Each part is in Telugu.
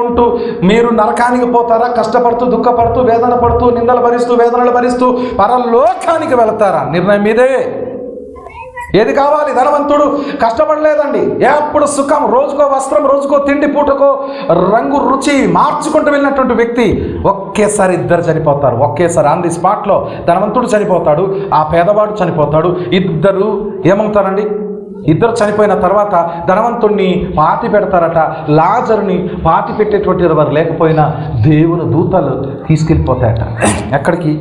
ఉంటూ మీరు నరకానికి పోతారా? కష్టపడుతూ, దుఃఖపడుతూ, వేదన పడుతూ, నిందలు భరిస్తూ, వేదనలు భరిస్తూ పరలోకానికి వెళతారా? నిర్ణయం మీదే. ఏది కావాలి? ధనవంతుడు కష్టపడలేదండి, ఎప్పుడు సుఖం, రోజుకో వస్త్రం, రోజుకో తిండి, పూటకో రంగు, రుచి మార్చుకుంటూ వెళ్ళినటువంటి వ్యక్తి ఒకేసారి ఇద్దరు చనిపోతారు. ఒకేసారి ఆన్ ది స్పాట్లో ధనవంతుడు చనిపోతాడు, ఆ పేదవాడు చనిపోతాడు. ఇద్దరు ఏమవుతారండి? ఇద్దరు చనిపోయిన తర్వాత ధనవంతుడిని పాతి పెడతారట. లాజరుని పాతి పెట్టేటువంటి వారు లేకపోయినా దేవుని దూతలు తీసుకెళ్ళిపోతాయట. ఎక్కడికి?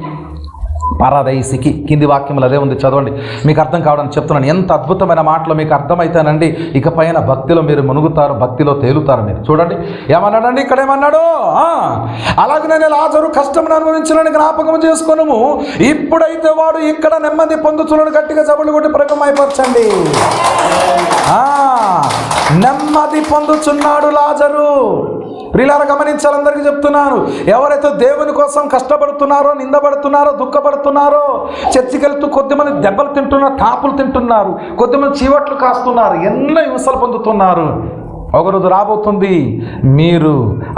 పారదైసికి. కింది వాక్యంలో అదే ఉంది, చదవండి, మీకు అర్థం కావడానికి చెప్తున్నాను. ఎంత అద్భుతమైన మాటలు మీకు అర్థమైతేనండి ఇకపైన భక్తిలో మీరు మునుగుతారు, భక్తిలో తేలుతారు. మీరు చూడండి ఏమన్నాడండి ఇక్కడ, ఏమన్నాడు? అలాగే నేను లాజరు కష్టమును అనుభవించిన జ్ఞాపకం చేసుకొనుము, ఇప్పుడైతే వాడు ఇక్కడ నెమ్మది పొందుచున్నాడు. గట్టిగా జబులు కొట్టి ప్రకమైపరచండి. నెమ్మది పొందుచున్నాడు లాజరు. ప్రియులారా గమనించాలందరికీ చెప్తున్నాను, ఎవరైతే దేవుని కోసం కష్టపడుతున్నారో, నిందపడుతున్నారో, దుఃఖపడుతున్నారో, చర్చికి వెళ్తూ కొద్దిమంది దెబ్బలు తింటున్నారు, టాపులు తింటున్నారు, కొద్దిమంది చీవట్లు కాస్తున్నారు, ఎన్నో హింసలు పొందుతున్నారు. ఒకరోజు రాబోతుంది మీరు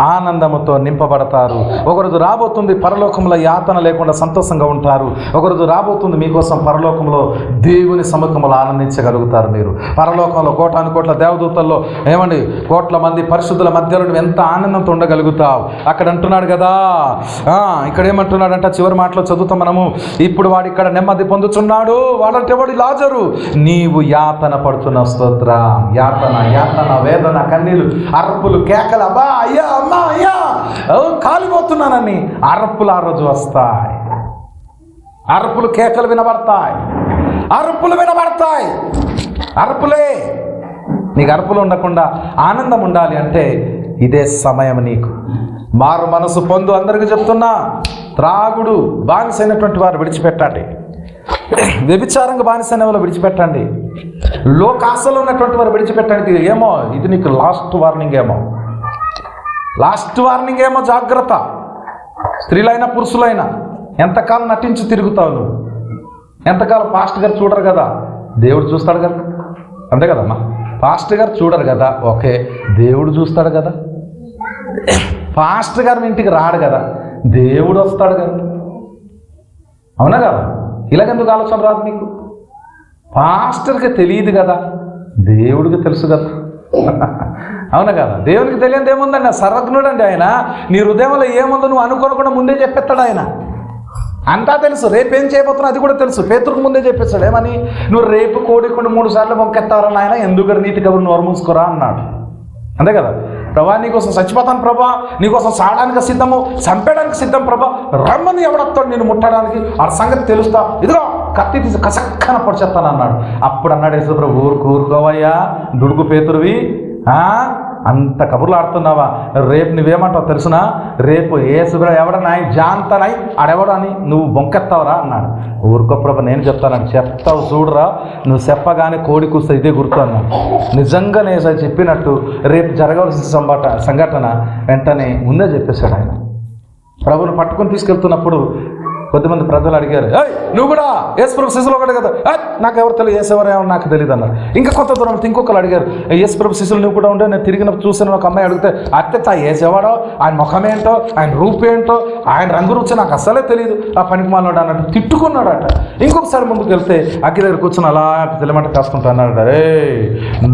ఆనందముతో నింపబడతారు. ఒకరోజు రాబోతుంది పరలోకంలో యాతన లేకుండా సంతోషంగా ఉంటారు. ఒకరోజు రాబోతుంది మీకోసం పరలోకంలో దేవుని సముఖంలో ఆనందించగలుగుతారు. మీరు పరలోకంలో కోటాను కోట్ల దేవదూతల్లో ఏమండి కోట్ల మంది పరిశుద్ధుల మధ్యలో నువ్వు ఎంత ఆనందంతో ఉండగలుగుతావు. అక్కడ అంటున్నాడు కదా, ఇక్కడ ఏమంటున్నాడంట చివరి మాటలో చదువుతాం మనము, ఇప్పుడు వాడు ఇక్కడ నెమ్మది పొందుతున్నాడు. వాడంటే వాడు లాజరు, నీవు యాతన పడుతున్న స్తోత్ర, యాతన యాతన వేదన, కన్నీళ్ళు, అర్పులు, కేకలు, అబ్బా అయ్యా అమ్మా అయ్యా కాలిపోతున్నానని అర్పులు ఆ రోజు వస్తాయి. అర్పులు, కేకలు వినబడతాయి, అర్పులు వినబడతాయి. అర్పులే. నీకు అర్పులు ఉండకుండా ఆనందం ఉండాలి అంటే ఇదే సమయం. నీకు మారు మనసు పొందు. అందరికీ చెప్తున్నా, త్రాగుడు బానిసైనటువంటి వారు విడిచిపెట్టండి, వ్యభిచారంగా బానిసైన వాళ్ళు విడిచిపెట్టండి, లోకాశలో ఉన్నటువంటి వారు విడిచిపెట్టండి. ఏమో ఇది నీకు లాస్ట్ వార్నింగ్ ఏమో, లాస్ట్ వార్నింగ్ ఏమో. జాగ్రత్త. స్త్రీలైనా పురుషులైనా ఎంతకాలం నటించి తిరుగుతావు నువ్వు? ఎంతకాలం? పాస్టర్ గారు చూడరు కదా, దేవుడు చూస్తాడు కదా, అంతే కదమ్మా. పాస్టర్ గారు చూడరు కదా, ఓకే, దేవుడు చూస్తాడు కదా. పాస్టర్ గారు ఇంటికి రాడు కదా, దేవుడు వస్తాడు కదా, అవునా కదా? ఇలాగెందుకు ఆలోచన రాదు మీకు? పాస్టర్కి తెలియదు కదా, దేవుడికి తెలుసు కదా, అవునా కదా? దేవునికి తెలియదు ఏముందండి, సర్వజ్ఞుడు అండి ఆయన. నీ హృదయంలో ఏముందో నువ్వు అనుకోకుండా ముందే చెప్పేస్తాడు ఆయన. అంతా తెలుసు. రేపేం చేయబోతున్నా అది కూడా తెలుసు. పేతురుకు ముందే చెప్పేస్తాడు, ఏమని? నువ్వు రేపు కోడికుండా 3 సార్లు మొక్కెత్తావరా ఆయన, ఎందుకు నీతి కబురు నోరు మూసుకోరా అన్నాడు. అంతే కదా? ప్రభా నీకోసం చచ్చిపోతాను ప్రభా, నీకోసం సాడడానికి సిద్ధము, చంపేయడానికి సిద్ధం ప్రభా, రమ్మని ఎవడొస్తాడు నేను ముట్టడానికి, ఆ సంగతి తెలుస్తా, ఇదిగో కత్తి తీసి కసక్కన పొడిచేస్తాను అన్నాడు. అప్పుడు అన్నాడు యేసుప్రభు, ఊరుకోవయ్యా దుడుకు పేతురువి, అంత కబుర్లు ఆడుతున్నావా? రేపు నువ్వేమంటావు తెలుసునా? రేపు యేసుప్రభు ఎవడన్నా జాంతనై ఆడెవడు అని నువ్వు బొంకెత్తావురా అన్నాడు. ఊరుకో ప్రభు నేను చెప్తాను. చెప్తావు చూడరా, నువ్వు చెప్పగానే కోడి కూస్తే ఇదే గుర్తు అన్నాడు. నిజంగా నేను చెప్పినట్టు రేపు జరగవలసిన సంఘటన వెంటనే ముందే చెప్పేశాడు ఆయన. ప్రభుని పట్టుకొని తీసుకెళ్తున్నప్పుడు కొద్దిమంది ప్రజలు అడిగారు, నువ్వు కూడా యేసుప్రభు శిష్యులు ఒకటి కదా, నాకు ఎవరు తెలియదు, యేసెవరేమో నాకు తెలియదు అన్నారు. ఇంకా కొంత దూరం ఇంకొకరు అడిగారు, యేసుప్రభు శిష్యులు నువ్వు కూడా ఉంటే నేను తిరిగిన చూసిన ఒక అమ్మాయి అడిగితే, అత్తే యేసేవాడో, ఆయన ముఖమేంటో, ఆయన రూపేంటో, ఆయన రంగు రుచి నాకు అస్సలే తెలియదు, ఆ పనికి మాలోడు అన్నట్టు తిట్టుకున్నాడట. ఇంకొకసారి ముందుకు వెళ్తే అగ్గి దగ్గర కూర్చొని అలా తెలమంట కాసుకుంటా అన్నాడు,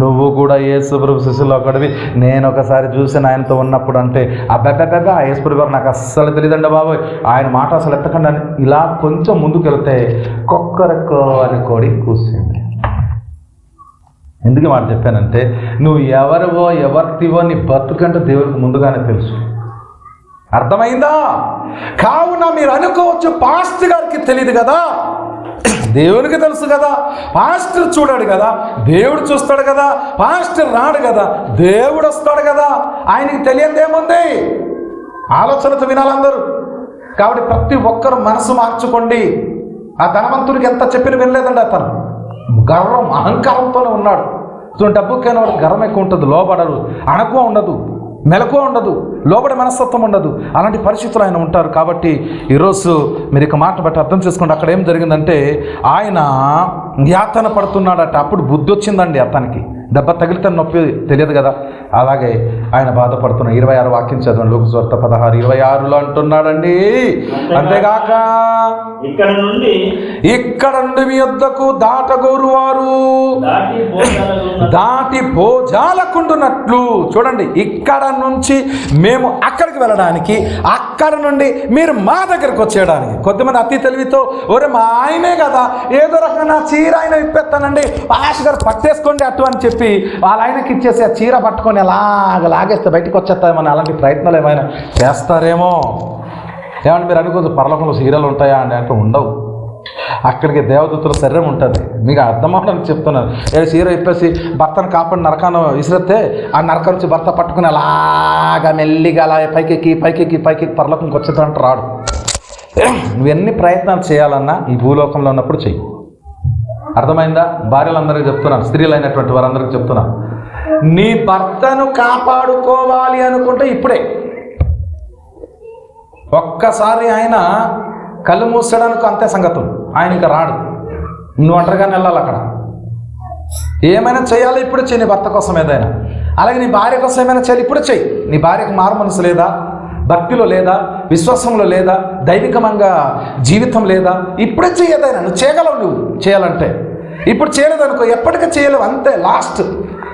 నువ్వు కూడా యేసుప్రభు శిష్యులు ఒకటివి, నేను ఒకసారి చూసిన ఆయనతో ఉన్నప్పుడు అంటే అబ్బాయి ఆ యేసుప్రభు గారు నాకు అస్సలు తెలియదండి బాబోయ్, ఆయన మాట అసలు ఎత్తకుండా ఇలా కొంచెం ముందుకు వెళ్తే కొక్కరకో అని కోడి కూర్చుంది. ఎందుకు మాట చెప్పానంటే నువ్వు ఎవరివో ఎవరివో నీ బతుకంటే దేవుడికి ముందుగానే తెలుసు. అర్థమైందా? కావున మీరు అనుకోవచ్చు పాస్టర్ గారికి తెలియదు కదా, దేవునికి తెలుసు కదా. పాస్టర్ చూడాడు కదా, దేవుడు చూస్తాడు కదా. పాస్టర్ రాడు కదా, దేవుడు వస్తాడు కదా. ఆయనకి తెలియదు ఏముంది? ఆలోచనతో వినాలందరూ. కాబట్టి ప్రతి ఒక్కరు మనసు మార్చుకోండి. ఆ ధనవంతుడికి ఎంత చెప్పిన వినలేదండి. అతను గర్వం అహంకారంతోనే ఉన్నాడు. సో డబ్బుకైనా వాడికి గర్వం ఎక్కువ ఉంటుంది, లోబడరు, అణకువ ఉండదు, మెలకువ ఉండదు, లోబడి మనస్తత్వం ఉండదు. అలాంటి పరిస్థితులు ఆయన ఉంటారు. కాబట్టి ఈరోజు మీరు ఇక మాట బట్టి అర్థం చేసుకోండి. అక్కడ ఏం జరిగిందంటే ఆయన యాతన పడుతున్నాడట. అప్పుడు బుద్ధి వచ్చిందండి అతనికి. దెబ్బ తగిలితే నొప్పి తెలియదు కదా, అలాగే ఆయన బాధపడుతున్నాడు. 26 వాక్యం చదవండి, లూకా సువార్త 16:26 అంటున్నాడండి. అంతేగాక ఇక్కడ నుండి మీ యొద్దకు దాటగోరువారు దాటి భోజాలకుండునట్లు. చూడండి, ఇక్కడ నుంచి మేము అక్కడికి వెళ్ళడానికి, అక్కడ నుండి మీరు మా దగ్గరకు వచ్చేయడానికి. కొద్దిమంది అతి తెలివితో ఒరే మా ఆయనే కదా, ఏదో రకంగా చీర ఆయన ఇప్పేస్తానండి, పాష్ గారు పట్టేసుకోండి అటు అని చెప్పి వాళ్ళ ఆయనకి ఇచ్చేసి ఆ చీర పట్టుకొని లాగేస్తే బయటకు వచ్చేస్తామని అలాంటి ప్రయత్నాలు ఏమైనా చేస్తారేమో. ఏమంటే మీరు అనుకోదు పరలోకంలో చీరలు ఉంటాయా అని అంటే ఉండవు. అక్కడికి దేవదూతుల శరీరం ఉంటుంది. మీకు అర్థమవడానికి చెప్తున్నాను. చీర ఇప్పేసి భర్తను కాపాడి నరకాను విసిరితే ఆ నరకం నుంచి భర్త పట్టుకుని అలాగా మెల్లిగా అలా పైకి పరలోకంకి వచ్చేదంటే రాడు. నువ్వు ఎన్ని ప్రయత్నాలు చేయాలన్నా ఈ భూలోకంలో ఉన్నప్పుడు చెయ్యి. అర్థమైందా? భార్యలందరికీ చెప్తున్నాను, స్త్రీలు అయినటువంటి వారందరికీ చెప్తున్నాను, నీ భర్తను కాపాడుకోవాలి అనుకుంటే ఇప్పుడే. ఒక్కసారి ఆయన కళ్ళు మూసడానికి అంతే సంగతులు, ఆయన ఇంకా రాడు. నువ్వు ఒంటరిగానే వెళ్ళాలి. అక్కడ ఏమైనా చేయాలి ఇప్పుడు చెయ్యి, నీ భర్త కోసం ఏదైనా. అలాగే నీ భార్య కోసం ఏమైనా చేయాలి ఇప్పుడు చెయ్యి. నీ భార్యకు మారు మనసు లేదా, భక్తిలో లేదా, విశ్వాసంలో లేదా, దైవికమంగా జీవితం లేదా, ఇప్పుడే చెయ్యేదైనా. నువ్వు చేయగలవు. నువ్వు చేయాలంటే ఇప్పుడు చేయలేదనుకో, ఎప్పటికీ చేయలేవు, అంతే లాస్ట్.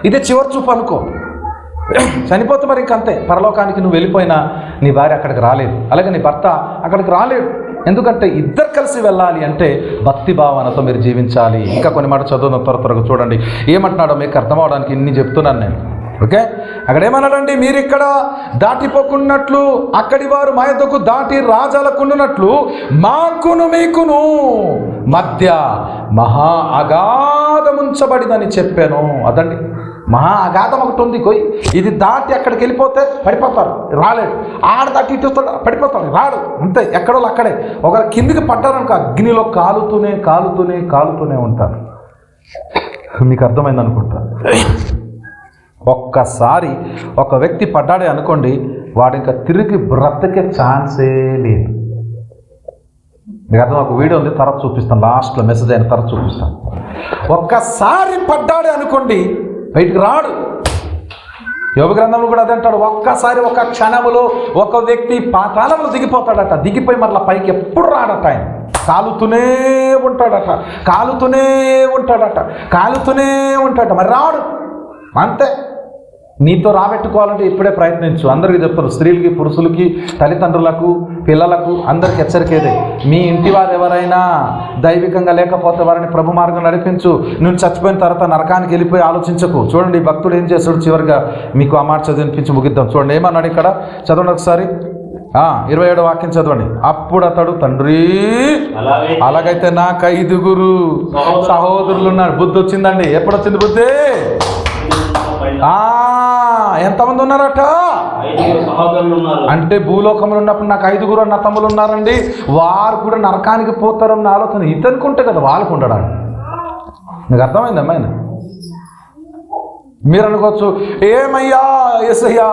ఇదే చివరి చూపు అనుకో. చనిపోతే మరి ఇంకంతే. పరలోకానికి నువ్వు వెళ్ళిపోయినా నీ భార్య అక్కడికి రాలేదు, అలాగే నీ భర్త అక్కడికి రాలేడు. ఎందుకంటే ఇద్దరు కలిసి వెళ్ళాలి అంటే భక్తి భావనతో మీరు జీవించాలి. ఇంకా కొన్ని మాట చదువున త్వరగా చూడండి ఏమంటున్నాడో మీకు అర్థం అవడానికి ఇన్ని చెప్తున్నాను నేను. ఓకే, అక్కడ ఏమన్నాడండి, మీరు ఇక్కడ దాటిపోకున్నట్లు అక్కడి వారు మా యొద్దకు దాటి రాజాలకుండునట్లు మాకును మీకును మధ్య మహా అగాధముంచబడిదని చెప్పాను. అదండి, మహా అగాధం ఒకటి ఉంది. ఇది దాటి అక్కడికి వెళ్ళిపోతే పడిపోతారు, రాలేడు. ఆడ దాటి ఇటు పడిపోతాడు, రాడు. అంతే, ఎక్కడో అక్కడే. ఒక కిందికి పడ్డారనుకో అగ్నిలో కాలుతూనే ఉంటారు. మీకు అర్థమైంది అనుకుంటా. ఒక్కసారి ఒక వ్యక్తి పడ్డాడే అనుకోండి, వాడు ఇంకా తిరిగి బ్రతికే ఛాన్సే లేదు. మీకు అర్థం, ఒక వీడియో ఉంది, తర్వాత చూపిస్తాను, లాస్ట్లో మెసేజ్ అయిన తర్వాత చూపిస్తాను. ఒక్కసారి పడ్డాడే అనుకోండి బయటికి రాడు. యోగ గ్రంథంలో కూడా అదే అంటాడు, ఒక్కసారి ఒక క్షణములో ఒక వ్యక్తి పాతాళంలో దిగిపోతాడట, దిగిపోయి మరలా పైకి ఎప్పుడు రాడట. ఆయన కాలుతూనే ఉంటాడట, మరి రాడు. అంతే, నీతో రాబెట్టుకోవాలంటే ఇప్పుడే ప్రయత్నించు. అందరికీ చెప్తారు, స్త్రీలకి, పురుషులకి, తల్లిదండ్రులకు, పిల్లలకు అందరికి హెచ్చరికేదే. మీ ఇంటి వారు ఎవరైనా దైవికంగా లేకపోతే వారిని ప్రభు మార్గం నడిపించు. నువ్వు చచ్చిపోయిన తర్వాత నరకానికి వెళ్ళిపోయి ఆలోచించకు. చూడండి భక్తుడు ఏం చేస్తాడు, చివరిగా మీకు ఆ మాట చదివినిపించి ముగిద్దాం. చూడండి ఏమన్నాడు ఇక్కడ, చదవండి ఒకసారి. 27వ వాక్యం చదవండి. అప్పుడు అతడు, తండ్రి అలాగైతే నాకు 5 సహోదరులు ఉన్నారు. బుద్ధి వచ్చిందండి. ఎప్పుడు వచ్చింది బుద్ధి? ఎంతమంది ఉన్నారట? అంటే భూలోకంలో ఉన్నప్పుడు నాకు 5 అన్న తమ్ములు ఉన్నారండి, వారు కూడా నరకానికి పోతారన్న ఆలోచన ఇతనికి ఉంటే కదా వాళ్ళకు ఉండడానికి. మీకు అర్థమైంది అమ్మాయిన? మీరు అనుకోవచ్చు, ఏమయ్యా ఎస్ఐయా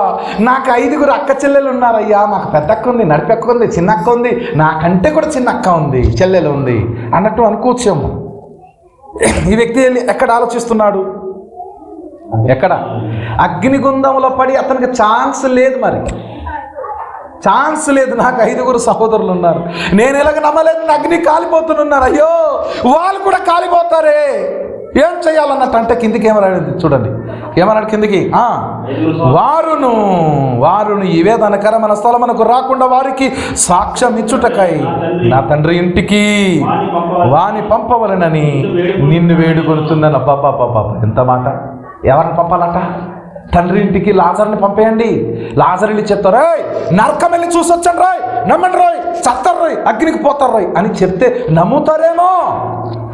నాకు 5 అక్క చెల్లెలు ఉన్నారయ్యా, మాకు పెద్ద అక్క ఉంది, నడిపెక్క ఉంది, చిన్న అక్క ఉంది, నాకంటే కూడా చిన్న అక్క ఉంది, చెల్లెలు ఉంది అన్నట్టు అనుకోవచ్చేమో. ఈ వ్యక్తి ఎక్కడ ఆలోచిస్తున్నాడు? ఎక్కడ? అగ్నిగుండంలో పడి అతనికి ఛాన్స్ లేదు. మరి ఛాన్స్ లేదు. నాకు 5 సహోదరులు ఉన్నారు, నేను ఎలాగ నమ్మలేదు, అగ్ని కాలిపోతున్నారు, అయ్యో వాళ్ళు కూడా కాలిపోతారే, ఏం చేయాలన్నట్టు. అంటే కిందికి ఏమన్నాడు చూడండి, ఏమన్నాడు కిందికి, వారును ఈ వేదనకరమైన స్థలమునకు రాకుండా వారికి సాక్ష్యం ఇచ్చుటకై నా తండ్రి ఇంటికి వాని పంపవలనని నిన్ను వేడుకొనుచున్నాను. పాప ఎంత మాట! ఎవరిని పంపాలట? తండ్రి ఇంటికి లాజర్ని పంపేయండి. లాజర్ వెళ్ళి చెప్తారు, నరకం వెళ్ళి చూసొచ్చండి రాయ్, నమ్మండి రాయ్, చస్తారు రాయ్, అగ్నికి పోతారు రాయ్ అని చెప్తే నమ్ముతారేమో.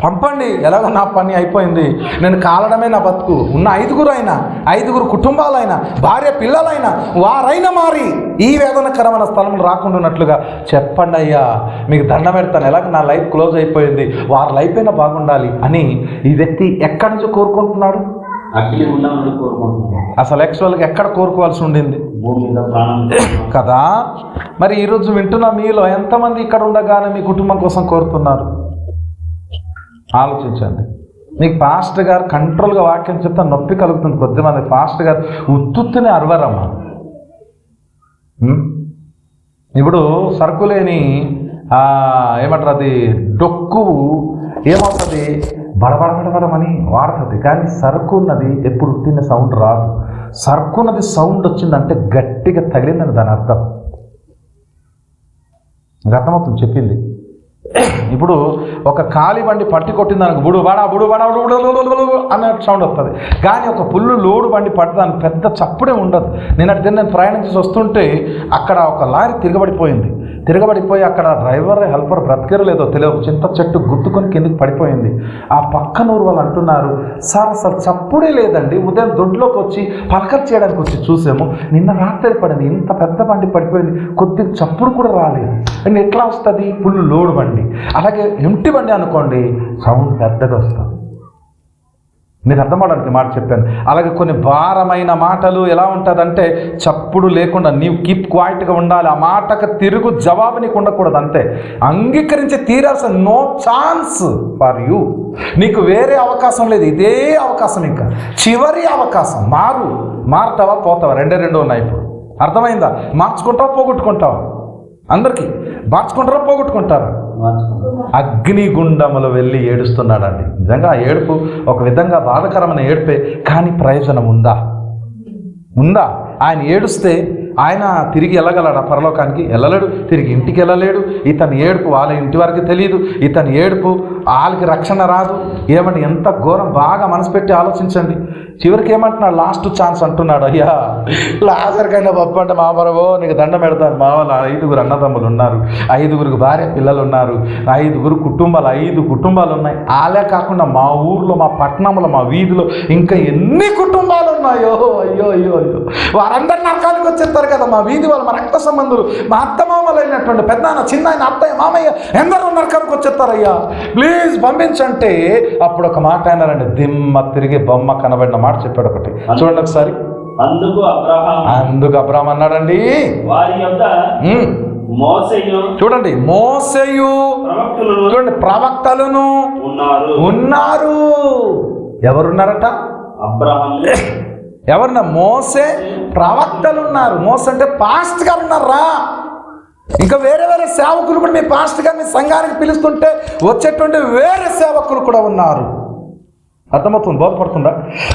పంపండి, ఎలాగో నా పని అయిపోయింది, నేను కాలడమే నా బతుకు. ఉన్న 5 అయినా, 5 కుటుంబాలైనా, భార్య పిల్లలైనా వారైనా మారి ఈ వేదనకరమైన స్థలం రాకుండా ఉన్నట్లుగా చెప్పండి అయ్యా, మీకు దండం పెడతాను, ఎలాగ నా లైఫ్ క్లోజ్ అయిపోయింది, వారి లైఫ్ అయినా బాగుండాలి అని ఈ వ్యక్తి ఎక్కడి నుంచి కోరుకుంటున్నాడు? అసలు యాక్చువల్గా ఎక్కడ కోరుకోవాల్సి ఉండింది కదా? మరి ఈరోజు వింటున్న మీలో ఎంతమంది ఇక్కడ ఉండగానే మీ కుటుంబం కోసం కోరుతున్నారు? ఆలోచించండి. నీకు పాస్టర్ గారు కంట్రోల్గా వాక్యం చెప్తే నొప్పి కలుగుతుంది. కొద్దిమంది పాస్టర్ గారు ఉత్తునే అరవరమ్మా. ఇప్పుడు సరుకు లేని ఏమంటారు అది డొక్కు ఏమవుతుంది, బడబడబడబడమని వాడుతుంది. కానీ సరుకు ఉన్నది ఎప్పుడు ఉట్టిన సౌండ్ రాదు. సరుకు ఉన్నది సౌండ్ వచ్చిందంటే గట్టిగా తగిలిందని దాని అర్థం. అర్థమవుతుంది చెప్పింది. ఇప్పుడు ఒక ఖాళీ బండి పట్టి కొట్టిందానికి బుడు బడా అనే సౌండ్ వస్తుంది. కానీ ఒక పుల్లు లోడు బండి పట్టి దానికి పెద్ద చప్పుడే ఉండదు. నేను ప్రయాణం చేసి వస్తుంటే అక్కడ ఒక లారీ తిరగబడిపోయి అక్కడ డ్రైవర్ హెల్పర్ బ్రతికేరు లేదో తెలియదు, చింత చెట్టు గుర్తుకొని కిందకి పడిపోయింది. ఆ పక్కన ఊరు వాళ్ళు అంటున్నారు, సార్ అసలు చప్పుడే లేదండి, ఉదయం దొడ్లోకి వచ్చి పలకలు చేయడానికి వచ్చి చూసాము, నిన్న రాత్రి పడింది, ఇంత పెద్ద బండి పడిపోయింది, కొద్దిగా చప్పుడు కూడా రాలేదు. అండ్ ఎట్లా వస్తుంది, పుల్లు లోడు బండి. అలాగే ఎంటి బండి అనుకోండి, సౌండ్ పెద్దగా వస్తుంది. మీకు అర్థమవడానికి మాట చెప్పాను. అలాగే కొన్ని భారమైన మాటలు ఎలా ఉంటుందంటే చప్పుడు లేకుండా నీవు కీప్ క్వైట్గా ఉండాలి. ఆ మాటకు తిరుగు జవాబు నీకు ఉండకూడదు. అంతే, అంగీకరించి తీరాల్సిన నో ఛాన్స్ ఫర్ యూ. నీకు వేరే అవకాశం లేదు, ఇదే అవకాశం, ఇంకా చివరి అవకాశం. మారుతావా పోతావా, రెండే ఉన్నాయి. ఇప్పుడు అర్థమైందా? మార్చుకుంటావా పోగొట్టుకుంటావా? అందరికీ మార్చుకుంటారా పోగొట్టుకుంటారా? అగ్నిగుండములో వెళ్ళి ఏడుస్తున్నాడండి. నిజంగా ఆ ఏడుపు ఒక విధంగా బాధకరమైన ఏడుపే, కానీ ప్రయోజనం ఉందా? ఆయన ఏడుస్తే ఆయన తిరిగి వెళ్ళగలడా పరలోకానికి? వెళ్ళలేడు. తిరిగి ఇంటికి వెళ్ళలేడు. ఇతని ఏడుపు వాళ్ళ ఇంటి వరకు తెలియదు. ఇతని ఏడుపు వాళ్ళకి రక్షణ రాదు. ఏమండి ఎంత ఘోరం! బాగా మనసు పెట్టి ఆలోచించండి. చివరికి ఏమంటున్నాడు, లాస్ట్ ఛాన్స్ అంటున్నాడు. అయ్యా లాజర్కైనా పప్పు అంటే మా బరవో నీకు దండం పెడతాను. మా వాళ్ళు 5 అన్నదమ్ములు ఉన్నారు, 5 భార్య పిల్లలు ఉన్నారు, 5 కుటుంబాలు, 5 కుటుంబాలు ఉన్నాయి. వాళ్ళే కాకుండా మా ఊర్లో, మా పట్టణంలో, మా వీధిలో ఇంకా ఎన్ని కుటుంబాలు ఉన్నాయో. అయ్యో అయ్యో అయ్యో, వారందరూ నరకానికి వచ్చేస్తారు కదా. మా వీధి వాళ్ళు, మా రక్త సంబంధులు, మా అత్తమామలు అయినటువంటి పెద్దనాన్న, చిన్నాయన, అత్తయ్య, మామయ్య ఎందరో నరకానికి వచ్చేస్తారయ్యా, ప్లీజ్ పంపించంటే అప్పుడు ఒక మాట అయినారండి, దిమ్మ తిరిగి బొమ్మ కనబడిన మాట చెప్పాడు. ఒకటి చూడండి ఒకసారి. అందుకు అబ్రాహాము అన్నాడండి, చూడండి మోసేయు చూడండి ప్రవక్తలను ఉన్నారు. ఎవరున్నారట? ఎవరన్నా? మోసే, ప్రవక్తలు ఉన్నారు. మోస అంటే పాస్టర్ గారు ఉన్నారా? ఇంకా వేరే సేవకులు కూడా, మీ పాస్టర్ గారు మీ సంఘానికి పిలుస్తుంటే వచ్చేటువంటి వేరే సేవకులు కూడా ఉన్నారు. అర్థమవుతుంది? బోధపడుతుందా?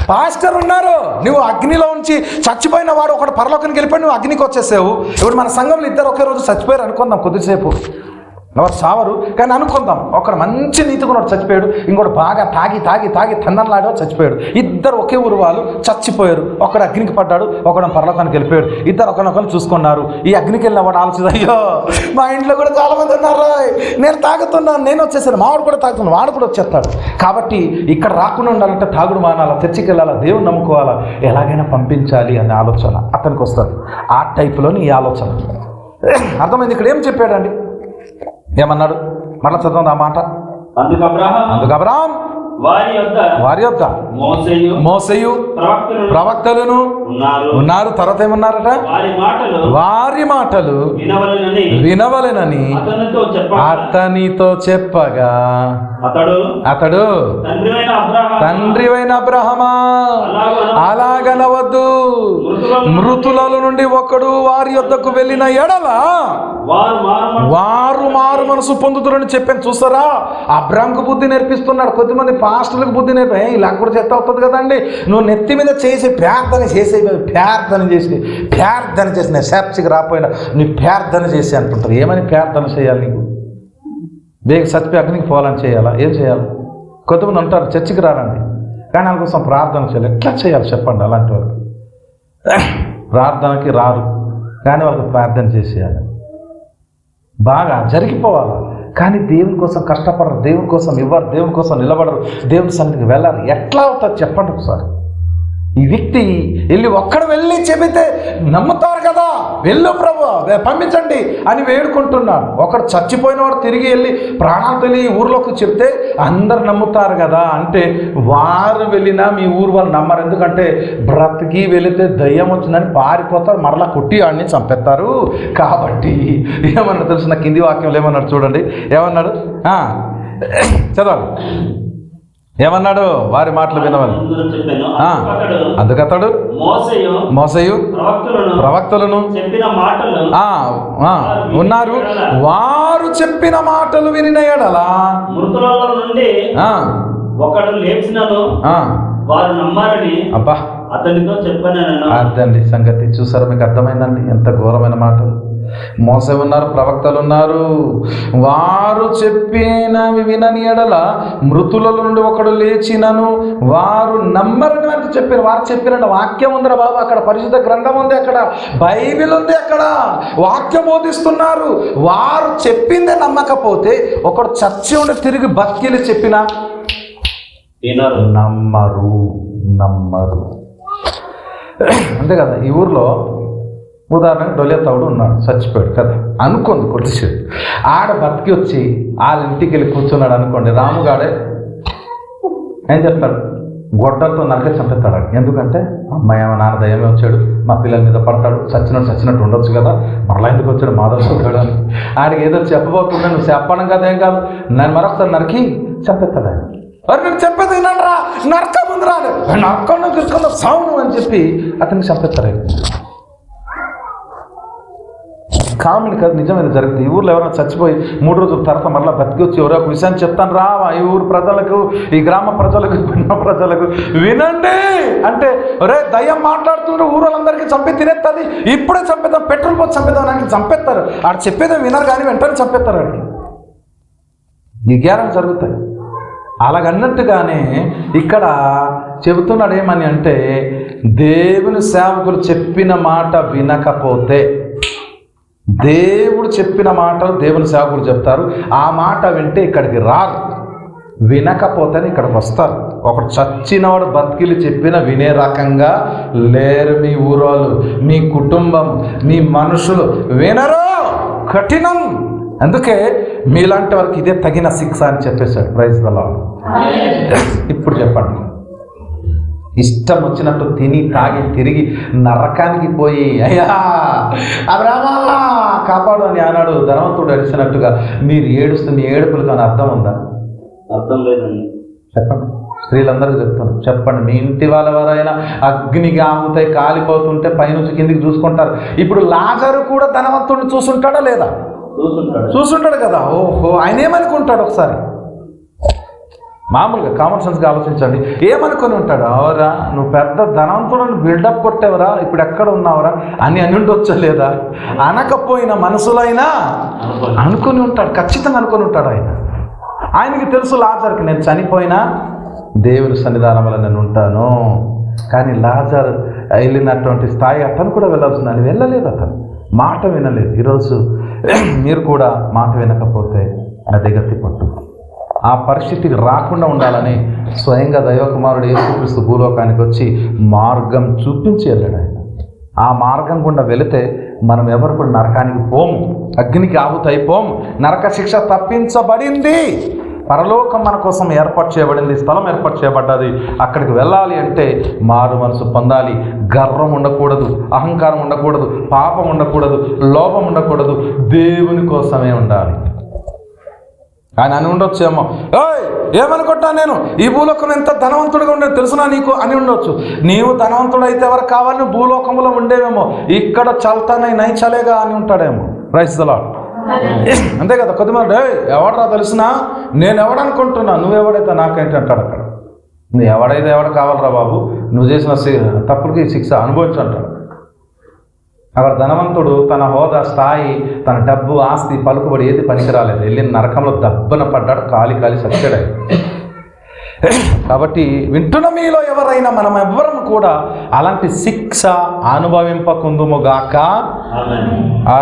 పాస్టర్ ఉన్నారు. నువ్వు అగ్నిలో ఉంచి చచ్చిపోయిన వాడు ఒకటి పరలోకానికి వెళ్ళిపోయి నువ్వు అగ్నికి వచ్చేసావు. ఇప్పుడు మన సంఘంలో 2 ఒకే రోజు చచ్చిపోయారు అనుకుందాం, కొద్దిసేపు ఎవరు చావరు, కానీ అనుకుందాం ఒకడు మంచి నీతికున్నాడు చచ్చిపోయాడు, ఇంకోటి బాగా తాగి తన్నలాడో చచ్చిపోయాడు. 2 ఒకే ఊరు వాళ్ళు చచ్చిపోయారు. ఒకడు అగ్నికి పడ్డాడు, ఒకడు పరలోకానికి వెళ్ళిపోయాడు. 2 ఒకరినొకరు చూసుకున్నారు. ఈ అగ్నికి వెళ్ళిన వాడు ఆలోచించి, అయ్యో మా ఇంట్లో కూడా చాలా మంది ఉన్నారు, నేను తాగుతున్నాను, నేను వచ్చేసాను, మావాడు కూడా తాగుతున్నాను, వాడు కూడా వచ్చేస్తాడు. కాబట్టి ఇక్కడ రాకుండా ఉండాలంటే తాగుడు మానాలా, చర్చికి వెళ్ళాలా, దేవుని నమ్ముకోవాలా, ఎలాగైనా పంపించాలి అనే ఆలోచన అతనికి వస్తుంది. ఆ టైపులోని ఈ ఆలోచన అర్థమైంది. ఇక్కడ ఏం చెప్పాడండి, ఏమన్నాడు? మరలా చదవండి ఆ మాట. అందుకు అబ్రాహాము వారి యొద్ద మోసేయు ప్రవక్తలను ఉన్నారు. తర్వాత ఏమన్నారట? వారి మాటలు వినవలెనని అతనితో చెప్పగా అతడు తండ్రివైన అబ్రహామా, అలాగనవద్దు, మృతుల నుండి ఒకడు వారి యొద్దకు వెళ్ళిన ఎడల వారు మారు మనసు పొందుతారని చెప్పాను. చూస్తారా, అబ్రాహాముకు బుద్ధి నేర్పిస్తున్నాడు. కొద్దిమంది పాస్టర్లకు బుద్ధి నేర్పి, ఇలా కూడా చెత్త అవుతుంది కదండి, నువ్వు నెత్తి మీద చేసి ప్రార్థన చేసి నేను చర్చికి రాపోయినా నీ ప్రార్థన చేసి అంటుంటారు. ఏమని ప్రార్థన చేయాలి? నీకు బేగ చచ్చిపోయి అగ్నికి పోవాలని చేయాలా? ఏం చేయాలి? కొద్దిమంది ఉంటారు చర్చికి రారండి, కానీ వాళ్ళ కోసం ప్రార్థన చేయాలి. ఎట్లా చేయాలి చెప్పండి? అలాంటి వాళ్ళు ప్రార్థనకి రారు, కానీ వాళ్ళకి ప్రార్థన చేసేయాలి, బాగా జరిగిపోవాలి. కానీ దేవుని కోసం కష్టపడరు, దేవుని కోసం ఇవ్వరు, దేవుని కోసం నిలబడరు, దేవుని సన్నిధికి వెళ్ళాలి. ఎట్లా అవుతుంది చెప్పండి ఒకసారి? ఈ వ్యక్తి ఒక్కడు వెళ్ళి చెబితే నమ్ముతారు కదా, వెళ్ళు ప్రభు పంపించండి అని వేడుకుంటున్నాడు. ఒకడు చచ్చిపోయిన వాడు తిరిగి వెళ్ళి ప్రాణాలు తెలియ ఊర్లోకి చెప్తే అందరు నమ్ముతారు కదా. అంటే వారు వెళ్ళినా మీ ఊరు వాళ్ళు నమ్మరు. ఎందుకంటే బ్రతికి వెళితే దయ్యం వచ్చిందని పారిపోతారు, మరలా కొట్టి ఆడిని చంపేస్తారు. కాబట్టి ఏమన్నాడు తెలిసిన కింది వాక్యంలో ఏమన్నాడు చూడండి. ఏమన్నాడు చదవాలి. ఏమన్నాడు? వారి మాటలు వినవాలి. అందుకతడు మోసయు ప్రవక్తలను ఉన్నారు, వారు చెప్పిన మాటలు వినిన ఎడల మృతులలో నుండి ఒకడు లేచినను వారు నమ్మారని అబ్బా అతనితో చెప్పాను. అర్థండి సంగతి. చూసారా? మీకు అర్థమైందండి ఎంత ఘోరమైన మాటలు. మోసే ఉన్నారు, ప్రవక్తలు ఉన్నారు, వారు చెప్పినవి వినని ఎడల మృతులలో నుండి ఒకడు లేచినను వారు నమ్మరని అని చెప్పారు. వారు చెప్పిన వాక్యం ఉందిరా బాబు, అక్కడ పరిశుద్ధ గ్రంథం ఉంది, అక్కడ బైబిల్ ఉంది, అక్కడ వాక్యం బోధిస్తున్నారు. వారు చెప్పిందే నమ్మకపోతే ఒకడు చచ్చి ఉండి తిరిగి బతికిలు చెప్పినా నమ్మరు. అంతే కదా. ఈ ఊర్లో ఉదాహరణకు డొలేతవుడు ఉన్నాడు, చచ్చిపోయాడు కదా అనుకోండి, కొద్దిసేపు ఆడ బతికి వచ్చి వాళ్ళ ఇంటికి వెళ్ళి కూర్చున్నాడు అనుకోండి. రాముగాడే ఏం చేస్తాడు? గొడ్డలతో నరకే చంపేస్తాడు. ఎందుకంటే అమ్మాయి మా నాన్న దయ్యమే వచ్చాడు, మా పిల్లల మీద పడతాడు, చచ్చినట్టు ఉండొచ్చు కదా, మరలా ఎందుకు వచ్చాడు మాధవస్తాడు అని ఆడికి ఏదో చెప్పబోతుండే. నువ్వు చెప్పడం కదా, ఏం కాదు, నన్ను మరొకసారి నరికి చంపేస్తాడు ఆయన. మరి నేను చెప్పేది వినండిరా, నరక ముందు రాడు, నరకం తీసుకుందా సావును అని చెప్పి అతనికి చంపేస్తారు. కామన్ కాదు, నిజమైన జరుగుతుంది. ఈ ఊర్లో ఎవరైనా చచ్చిపోయి 3 రోజుల తర్వాత మరలా బతికి వచ్చి ఎవరో ఒక విషయాన్ని చెప్తాను రా ఈ ఊరు ప్రజలకు, ఈ గ్రామ ప్రజలకు, ప్రజలకు వినండి అంటే, ఒరే దయ్యం మాట్లాడుతుంటే ఊరోళ్ళందరికీ చంపి తినేస్తుంది, ఇప్పుడే చంపేద్దాం, పెట్రోల్ పోసి చంపేద్దాం అని చంపేస్తారు. ఆడ చెప్పేదే వినరు కానీ వెంటనే చంపేస్తారు. ఆడికి ఈ గ్యారం జరుగుతాయి. అలాగన్నట్టుగానే ఇక్కడ చెబుతున్నాడు ఏమని అంటే, దేవుని సేవకులు చెప్పిన మాట వినకపోతే, దేవుడు చెప్పిన మాటలు దేవుని సేవకులు చెప్తారు, ఆ మాట వింటే ఇక్కడికి రారు, వినకపోతేనే ఇక్కడికి వస్తారు. ఒకడు చచ్చినవాడు బతికిలు చెప్పిన వినే రకంగా లేరు మీ ఊరోళ్ళు, మీ కుటుంబం, మీ మనుషులు వినరు, కఠినం. అందుకే మీలాంటి వారికి ఇదే తగిన శిక్ష అని చెప్పేశాడు. Praise the lord. ఇప్పుడు చెప్పండి, ఇష్టం వచ్చినట్టు తిని తాగి తిరిగి నరకానికి పోయి అయ్యా అబ్రామా కాపాడు అని అన్నాడు ధనవంతుడు అడిచినట్టుగా మీరు ఏడుస్తే మీ ఏడుపులకు అని అర్థం ఉందా? అర్థం లేదండి. చెప్పండి, స్త్రీలందరూ చెప్తాను, చెప్పండి. మీ ఇంటి వాళ్ళెవరైనా అగ్నికి ఆముతాయి కాలిపోతుంటే పైనుంచి కిందికి చూసుకుంటారు. ఇప్పుడు లాజరు కూడా ధనవంతుడిని చూసుంటాడా లేదా? చూసుంటాడు కదా. ఓహో, ఆయన ఏమనుకుంటాడు? ఒకసారి మామూలుగా కామన్ సెన్స్గా ఆలోచించండి. ఏమనుకొని ఉంటాడు? అవరా నువ్వు పెద్ద ధనవంతుడిని బిల్డప్ కొట్టేవరా, ఇప్పుడు ఎక్కడ ఉన్నావురా అని ఉండొచ్చా లేదా? అనకపోయిన మనసులైనా అనుకుని ఉంటాడు, ఖచ్చితంగా అనుకుని ఉంటాడు. ఆయనకి తెలుసు లాజర్కి నేను చనిపోయినా దేవుని సన్నిధానంలో నేను ఉంటాను. కానీ లాజర్ వెళ్ళినటువంటి స్థాయి అతను కూడా వెళ్ళాల్సిందని వెళ్ళలేదు, అతను మాట వినలేదు. ఈరోజు మీరు కూడా మాట వినకపోతే అది గతి పట్టు. ఆ పరిస్థితికి రాకుండా ఉండాలని స్వయంగా దైవకుమారుడు యేసుక్రీస్తు భూలోకానికి వచ్చి మార్గం చూపించి వెళ్ళాడు ఆయన. ఆ మార్గం గుండా వెళితే మనం ఎవరు కూడా నరకానికి పోము, అగ్నికి ఆహుతైపోము, నరక శిక్ష తప్పించబడింది. పరలోకం మన కోసం ఏర్పాటు చేయబడింది, స్థలం ఏర్పాటు చేయబడ్డది. అక్కడికి వెళ్ళాలి అంటే మారు మనసు పొందాలి. గర్వం ఉండకూడదు, అహంకారం ఉండకూడదు, పాపం ఉండకూడదు, లోపం ఉండకూడదు, దేవుని కోసమే ఉండాలి. ఆయన అని ఉండొచ్చేమో, ఏమనుకుంటా నేను ఈ భూలోకం ఎంత ధనవంతుడిగా ఉండేది తెలుసునా నీకు అని ఉండొచ్చు. నీవు ధనవంతుడు అయితే ఎవరు కావాలని భూలోకంలో ఉండేవేమో, ఇక్కడ చల్తానై నై చలేగా అని ఉంటాడేమో. Praise the lord. అంతే కదా. కొద్దిమంది ఎవడరా తెలుసునా, నేను ఎవడనుకుంటున్నా, నువ్వెవడైతే నాకేంటి అంటాడు. అక్కడ నువ్వు ఎవడైతే ఎవడు కావాలరా బాబు, నువ్వు చేసిన తప్పులకి శిక్ష అనుభవించు అంటాడు. అక్కడ ధనవంతుడు తన హోదా, స్థాయి, తన డబ్బు, ఆస్తి, పలుకుబడి ఏది పనికిరాలేదు, వెళ్ళిన నరకంలో దబ్బన పడ్డాడు, కాలి సచ్చాడు. కాబట్టి వింటున్న మీలో ఎవరైనా మనం ఎవ్వరం కూడా అలాంటి శిక్ష అనుభవింపకుందుముగాక. ఆ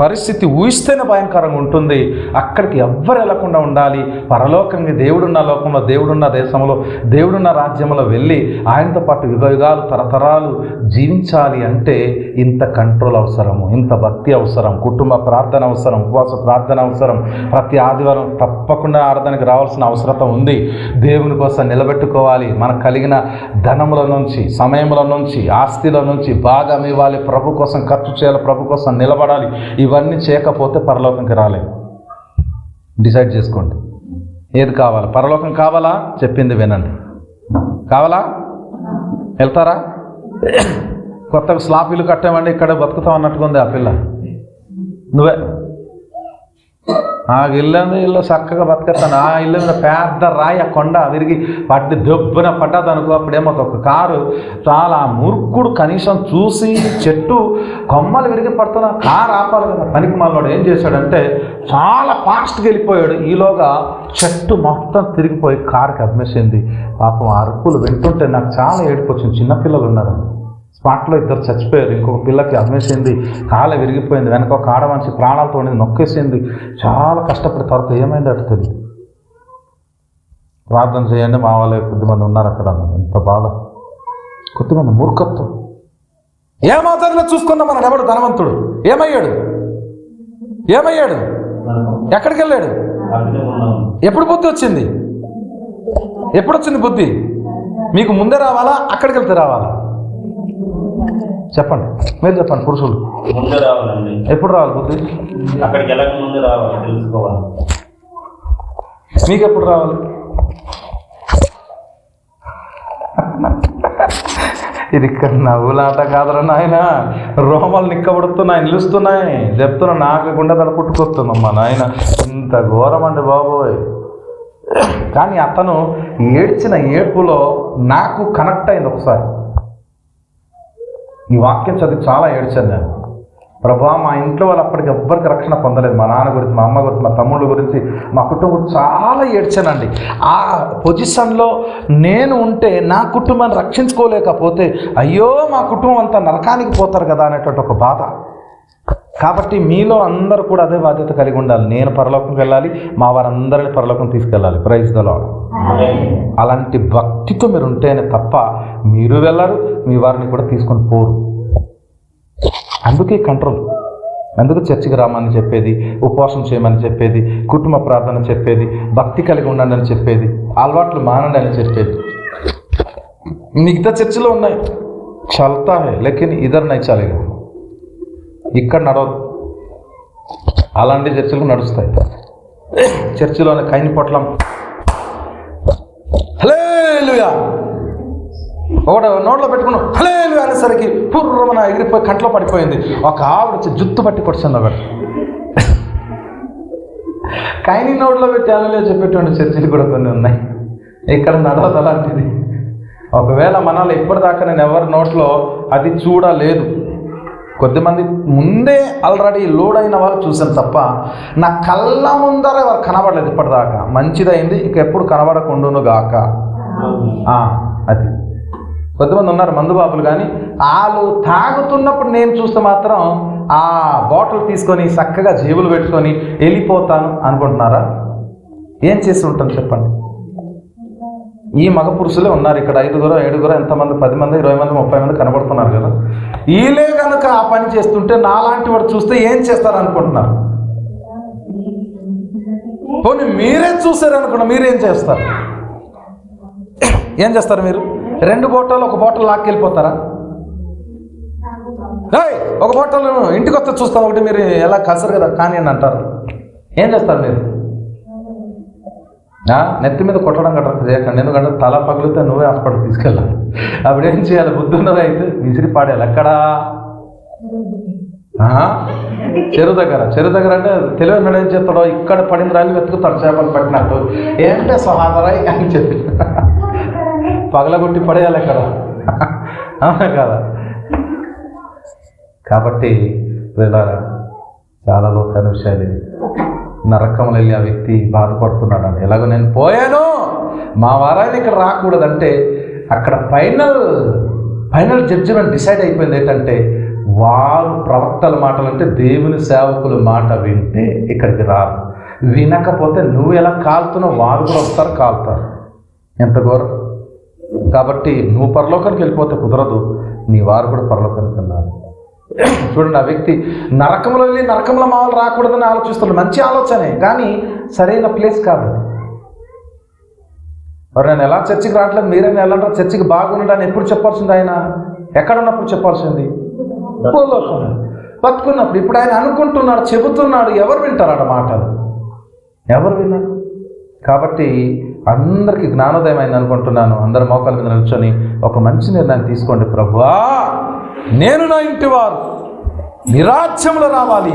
పరిస్థితి ఊహిస్తేనే భయంకరంగా ఉంటుంది. అక్కడికి ఎవ్వరు వెళ్లకుండా ఉండాలి. పరలోకంగా దేవుడున్న లోకంలో, దేవుడున్న దేశంలో, దేవుడున్న రాజ్యంలో వెళ్ళి ఆయనతో పాటు యుగాలు తరతరాలు జీవించాలి అంటే ఇంత కంట్రోల్ అవసరము, ఇంత భక్తి అవసరం, కుటుంబ ప్రార్థన అవసరం, ఉపవాస ప్రార్థన అవసరం, ప్రతి ఆదివారం తప్పకుండా ఆరాధనకు రావాల్సిన అవసరం ఉంది. దేవుని కోసం నిలబెట్టుకోవాలి. మనకు కలిగిన ధనముల నుంచి, సమయముల నుంచి, ఆస్తిల నుంచి భాగం ఇవ్వాలి. ప్రభు కోసం ఖర్చు చేయాలి, ప్రభు కోసం నిలబడాలి. ఇవన్నీ చేయకపోతే పరలోకంకి రాలేము. డిసైడ్ చేసుకోండి. ఏది కావాలి? పరలోకం కావాలా? చెప్పింది వినండి. కావాలా? వెళ్తారా? కొత్తగా స్లాబ్ ఇల్లు కట్టామండి, ఇక్కడ బతుకుతాం అన్నట్టుగా ఉంది ఆ పిల్ల. నువ్వే ఆ ఇల్లు చక్కగా బతికేస్తాను. ఆ ఇల్లు మీద పెద్ద రాయి, ఆ కొండ విరిగి పట్టి దెబ్బన పడ్డది అనుకో, అప్పుడేమో ఒక కారు చాలా మూర్ఖుడు కనీసం చూసి చెట్టు కొమ్మలు విరిగి పడుతున్న కారు ఆపాలి కదా. పనికి మాలోడు ఏం చేశాడంటే చాలా ఫాస్ట్గా వెళ్ళిపోయాడు. ఈలోగా చెట్టు మొత్తం తిరిగిపోయి కారుకి అమ్మేసింది. పాపం అరుపులు వింటుంటే నాకు చాలా ఏడుపు వచ్చింది. చిన్నపిల్లలు ఉన్నారు, స్పాట్లో 2 చచ్చిపోయారు. ఇంకొక పిల్లకి అమ్మేసింది, కాళ్ళ విరిగిపోయింది. వెనక ఒక ఆడ మనిషి ప్రాణాలతో నొక్కేసింది. చాలా కష్టపడి తర్వాత ఏమైంది అటు తెలియదు. ప్రార్థన చేయండి, మా వాళ్ళే కొద్దిమంది ఉన్నారు అక్కడ. ఎంత బాధ, కొద్దిమంది మూర్ఖత్వం. ఏమాత్రంలో చూసుకున్నా మన ఎవడు ధనవంతుడు ఏమయ్యాడు? ఎక్కడికి వెళ్ళాడు? ఎప్పుడు బుద్ధి వచ్చింది? ఎప్పుడు వచ్చింది బుద్ధి? మీకు ముందే రావాలా, అక్కడికి వెళ్తే రావాలా? చెప్పండి, మీరు చెప్పండి. పురుషులు ముందే రావాలండి. ఎప్పుడు రావాలి బుద్ధి? అక్కడికి వెళ్ళక ముందే రావాలి, తెలుసుకోవాలి. మీకు ఎప్పుడు రావాలి? ఇది ఇక్కడ నవ్వులాట కాదురా నాయన, రోమాలు నిక్కబడుతున్నాయి, నిలుస్తున్నాయి. చెప్తున్నా, నాకు గుండె తడ పుట్టుకొస్తుందమ్మా నాయన. ఇంత ఘోరం అండి బాబోయ్. కానీ అతను ఏడ్చిన ఏడ్పులో నాకు కనెక్ట్ అయింది ఒకసారి. ఈ వాక్యం చదివి చాలా ఏడ్చాను నేను. ప్రభా, మా ఇంట్లో వాళ్ళు అప్పటికి ఎవ్వరికి రక్షణ పొందలేదు. మా నాన్న గురించి, మా అమ్మ గురించి, మా తమ్ముళ్ళ గురించి, మా కుటుంబం చాలా ఏడ్చానండి. ఆ పొజిషన్లో నేను ఉంటే నా కుటుంబాన్ని రక్షించుకోలేకపోతే అయ్యో మా కుటుంబం అంతా నరకానికి పోతారు కదా అనేటువంటి ఒక బాధ. కాబట్టి మీలో అందరూ కూడా అదే బాధ్యత కలిగి ఉండాలి. నేను పరలోకంకి వెళ్ళాలి, మా వారందరిని పరలోకం తీసుకెళ్ళాలి. Praise the lord. అలాంటి భక్తితో మీరు ఉంటేనే తప్ప మీరు వెళ్ళరు, మీ వారిని కూడా తీసుకొని పోరు. అందుకే కంట్రోల్. అందుకు చర్చికి రామని చెప్పేది, ఉపవాసం చేయమని చెప్పేది, కుటుంబ ప్రార్థన చెప్పేది, భక్తి కలిగి ఉండండి అని చెప్పేది, అలవాట్లు మానండి అని చెప్పేది. మిగతా చర్చిలో ఉన్నాయి, చల్తా హై లేకిన్ ఇద్దరు నై చాలేగా. ఇక్కడ నడవదు. అలాంటి చర్చలు నడుస్తాయి. చర్చిలోనే కైని పొట్లం హల్లెలూయా ఒకటి నోట్లో పెట్టుకున్నాం హల్లెలూయా అనేసరికి పూర్వమన ఎగిరిపోయి కంట్లో పడిపోయింది. ఒక ఆవిడ వచ్చి జుత్తు పట్టి కొడుతుంది. ఒకటి కైని నోట్లో పెట్టి హల్లెలూయా చెప్పేటువంటి చర్చలు కూడా కొన్ని ఉన్నాయి. ఇక్కడ నడవదు అలాంటిది. ఒకవేళ మనల్ని ఇప్పటిదాకా నేను ఎవరి నోట్లో అది చూడలేదు. కొద్దిమంది ముందే ఆల్రెడీ లోడ్ అయిన వాళ్ళు చూసాను తప్ప నా కళ్ళ ముందర ఎవరు కనబడలేదు ఇప్పటిదాకా. మంచిదైంది, ఇక ఎప్పుడు కనబడకుండాను గాక. అది కొద్దిమంది ఉన్నారు మందు బాబులు, కానీ వాళ్ళు తాగుతున్నప్పుడు నేను చూస్తే మాత్రం ఆ బాటిల్ తీసుకొని చక్కగా జేబులు పెట్టుకొని వెళ్ళిపోతాను అనుకుంటున్నారా? ఏం చేసి ఉంటాను చెప్పండి. ఈ మగ పురుషులే ఉన్నారు ఇక్కడ. 5గురో 7గురో ఎంతమంది, 10 మంది 20 మంది 30 మంది కనబడుతున్నారు కదా. వీళ్ళే కనుక ఆ పని చేస్తుంటే నాలాంటి వాడు చూస్తే ఏం చేస్తారు అనుకుంటున్నారు? పోనీ మీరే చూసారనుకున్నా, మీరేం చేస్తారు? ఏం చేస్తారు మీరు? 2 బాటిల్, ఒక బాటిల్ లాక్కెళ్ళిపోతారా? ఒక బాటిల్ ఇంటికి వస్తే చూస్తాం, ఒకటి మీరు ఎలా కసరు కదా కానీ అని అంటారు. ఏం చేస్తారు మీరు? నెత్తి మీద కొట్టడం గట్రా చేయకండి, ఎందుకంటే తల పగిలితే నువ్వే హాస్పిటల్ తీసుకెళ్ళాలి. అప్పుడు ఏం చేయాలి? బుద్ధి ఉన్నది అయితే విసిరి పాడేయాలి. ఎక్కడా? చెరువు దగ్గర అంటే తెలివైన ఏం చేస్తాడో ఇక్కడ పడిన రాళ్ళు వెతుకుతాడు, చేపలు పట్టినట్టు. ఏంటే సహాదరాయి అని చెప్పి పగలగొట్టి పడేయాలి ఎక్కడ. అవునా కదా? కాబట్టి వీళ్ళారా, చాలా లోతైన విషయాలు. నరకంలో వెళ్ళి ఆ వ్యక్తి బాధపడుతున్నాడు. ఎలాగో నేను పోయాను, మా వారాన్ని ఇక్కడ రాకూడదంటే అక్కడ ఫైనల్ జడ్జిమెంట్ డిసైడ్ అయిపోయింది. ఏంటంటే వారు ప్రవక్తల మాటలు అంటే దేవుని సేవకుల మాట వింటే ఇక్కడికి రారు, వినకపోతే నువ్వు ఎలా కాలుతున్నావు వారు కూడా వస్తారు, కాలుతారు. ఎంత ఘోరం. కాబట్టి నువ్వు పరలోకానికి వెళ్ళిపోతే కుదరదు, నీ వారు కూడా పరలోకానికి వెళ్ళాలి. చూడండి, ఆ వ్యక్తి నరకంలో వెళ్ళి నరకంలో మా వాళ్ళు రాకూడదని ఆలోచిస్తున్నాడు. మంచి ఆలోచనే, కానీ సరైన ప్లేస్ కాదు. మరి నేను ఎలా చర్చికి రావట్లేదు, మీరైనా వెళ్ళంటారు చర్చికి బాగుండని ఎప్పుడు చెప్పాల్సింది? ఆయన ఎక్కడున్నప్పుడు చెప్పాల్సింది? బతుకున్నప్పుడు. ఇప్పుడు ఆయన అనుకుంటున్నాడు, చెబుతున్నాడు. ఎవరు వింటారు ఆ మాటలు? ఎవరు విన్నారు? కాబట్టి అందరికీ జ్ఞానోదయం అయింది అనుకుంటున్నాను. అందరి మోకాల మీద నిల్చొని ఒక మంచి నిర్ణయం తీసుకోండి. ప్రభువా, నేను నా ఇంటి వారు నీ రాజ్యంలో రావాలి.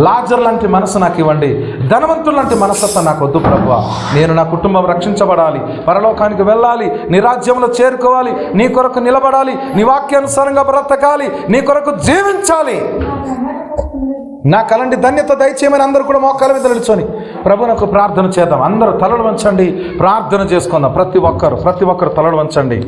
లాజర్ లాంటి మనసు నాకు ఇవ్వండి, ధనవంతులు లాంటి మనస్తత్వం నాకు వద్దు ప్రభువా. నేను నా కుటుంబం రక్షించబడాలి, పరలోకానికి వెళ్ళాలి, నీ రాజ్యంలో చేరుకోవాలి, నీ కొరకు నిలబడాలి, నీ వాక్యానుసారంగా బ్రతకాలి, నీ కొరకు జీవించాలి. నాకు అలాంటి ధన్యత దయచేయమని అందరూ కూడా మోకాల మీద నిల్చొని ప్రభువునకు ప్రార్థన చేద్దాం. అందరూ తలలు వంచండి, ప్రార్థన చేసుకుందాం. ప్రతి ఒక్కరు తలలు వంచండి.